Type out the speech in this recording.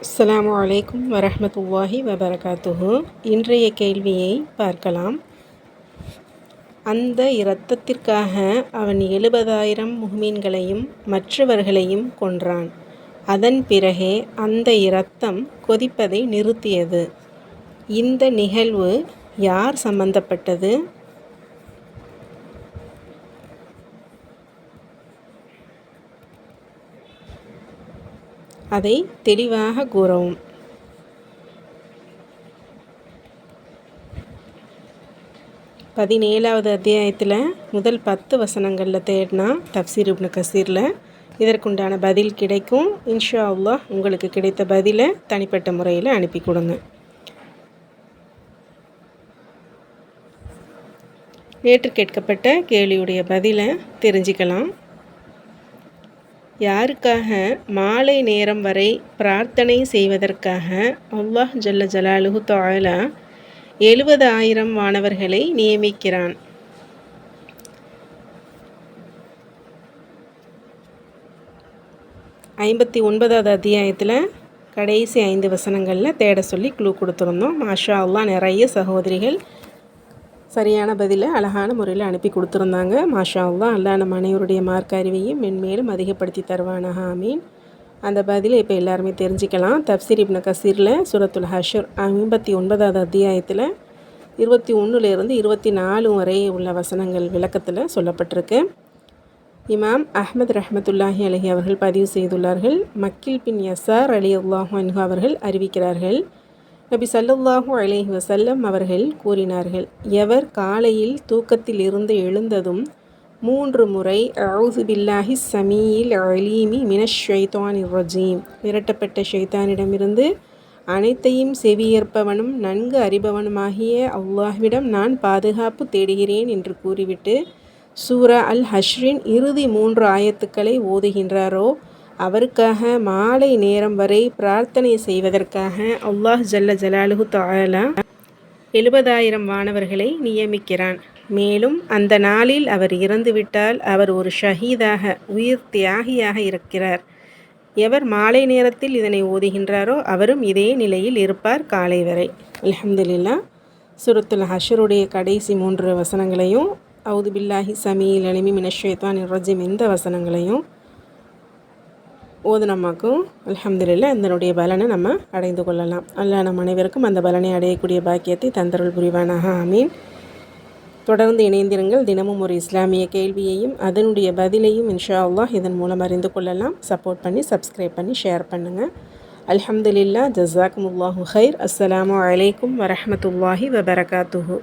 அஸ்ஸலாமு அலைக்கும் வரஹ்மத்துல்லாஹி வபரகாத்துஹு. இன்றைய கேள்வியை பார்க்கலாம். அந்த இரத்தத்திற்காக அவன் 70,000 முஃமின்களையும் மற்றவர்களையும் கொன்றான். அதன் பிறகே அந்த இரத்தம் கொதிப்பதை நிறுத்தியது. இந்த நிகழ்வு யார் சம்பந்தப்பட்டது? அதை தெளிவாக கூறவும். பதினேழாவது அத்தியாயத்தில் முதல் 10 வசனங்களில் தேடினா தஃப்சீர் இப்னு கசீரில் இதற்குண்டான பதில் கிடைக்கும். இன்ஷா அல்லாஹ் உங்களுக்கு கிடைத்த பதிலை தனிப்பட்ட முறையில் அனுப்பி கொடுங்க. நேற்று கேட்கப்பட்ட கேள்வியுடைய பதிலை தெரிஞ்சுக்கலாம். யாருக்காக மாலை நேரம் வரை பிரார்த்தனை செய்வதற்காக அல்லாஹ் ஜல்ல ஜலாலுஹு தஆலா 70,000 வானவர்களை நியமிக்கிறான்? ஐம்பத்தி 9வது அத்தியாயத்தில் கடைசி 5 வசனங்களில் தேட சொல்லி க்ளூ கொடுத்துருந்தோம். மாஷா அல்லாஹ் நிறைய சகோதரிகள் சரியான பதிலை அழகான முறையில் அனுப்பி கொடுத்துருந்தாங்க. மாஷா அல்லாஹ் அல்லாஹ் நம்ம அனைவருடைய மார்க்க அறிவையும் மென்மேலும் அதிகப்படுத்தி தருவானாக, ஆமீன். அந்த பதிலை இப்போ எல்லாருமே தெரிஞ்சுக்கலாம். தஃப்சீர் இப்னு கசீரில் சூரத்துல் ஹஷ்ர் 59வது அத்தியாயத்தில் 21லேருந்து 24 வரை உள்ள வசனங்கள் விளக்கத்தில் சொல்லப்பட்டிருக்கு. இமாம் அஹ்மத் ரஹ்மத்துல்லாஹி அலைஹி அவர்கள் பதிவு செய்துள்ளார்கள். மக்கில் பின் யசார் ரலியல்லாஹு அன்ஹு அவர்கள் அறிவிக்கிறார்கள், நபி ஸல்லல்லாஹு அலைஹி வஸல்லம் அவர்கள் கூறினார்கள், எவர் காலையில் தூக்கத்தில் இருந்து எழுந்ததும் 3 முறை அஊது பில்லாஹி ஸமீஇல் அலீமி மினஷ் ஷைத்தானிர் ரஜீம், விரட்டப்பட்ட ஷைத்தானிடமிருந்து அனைத்தையும் செவியேற்பவனும் நன்கு அறிபவனுமாகிய அல்லாஹ்விடம் நான் பாதுகாப்பு தேடுகிறேன் என்று கூறிவிட்டு சூரா அல் ஹஷ்ரின் இறுதி 3 ஆயத்துக்களை ஓதுகின்றாரோ அவருக்காக மாலை நேரம் வரை பிரார்த்தனை செய்வதற்காக அல்லாஹ் ஜல்ல ஜலாலுஹு தஆலா 70,000 வானவர்களை நியமிக்கிறான். மேலும் அந்த நாளில் அவர் இறந்துவிட்டால் அவர் ஒரு ஷஹீதாக, உயிர் தியாகியாக இருக்கிறார். எவர் மாலை நேரத்தில் இதனை ஓதுகின்றாரோ அவரும் இதே நிலையில் இருப்பார் காலை வரை. அல்ஹம்துலில்லாஹ். சூரத்துல் ஹஷ்ருடைய கடைசி 3 வசனங்களையும் அஊது பில்லாஹி ஸமீஇல் அலீமி மினஷ் ஷைத்தானிர் ரஜீம் இந்த வசனங்களையும் ஓதுனமாக்கும் அல்ஹம்துலில்லாஹ் இதனுடைய பலனை நம்ம அடைந்து கொள்ளலாம். அல்லாஹ் நம் அனைவருக்கும் அந்த பலனை அடையக்கூடிய பாக்கியத்தை தந்தருள் புரிவானாக, ஆமீன். தொடர்ந்து இணைந்திருங்கள். தினமும் ஒரு இஸ்லாமிய கேள்வியையும் அதனுடைய பதிலையும் இன்ஷா அல்லாஹ் இதன் மூலம் அறிந்து கொள்ளலாம். சப்போர்ட் பண்ணி சப்ஸ்கிரைப் பண்ணி ஷேர் பண்ணுங்கள். அல்ஹம்துலில்லாஹ். ஜஸாக்குமுல்லாஹு ஹைர். அஸ்ஸலாமு அலைக்கும் வரஹ்மத்துல்லாஹி வபரகாத்துஹு.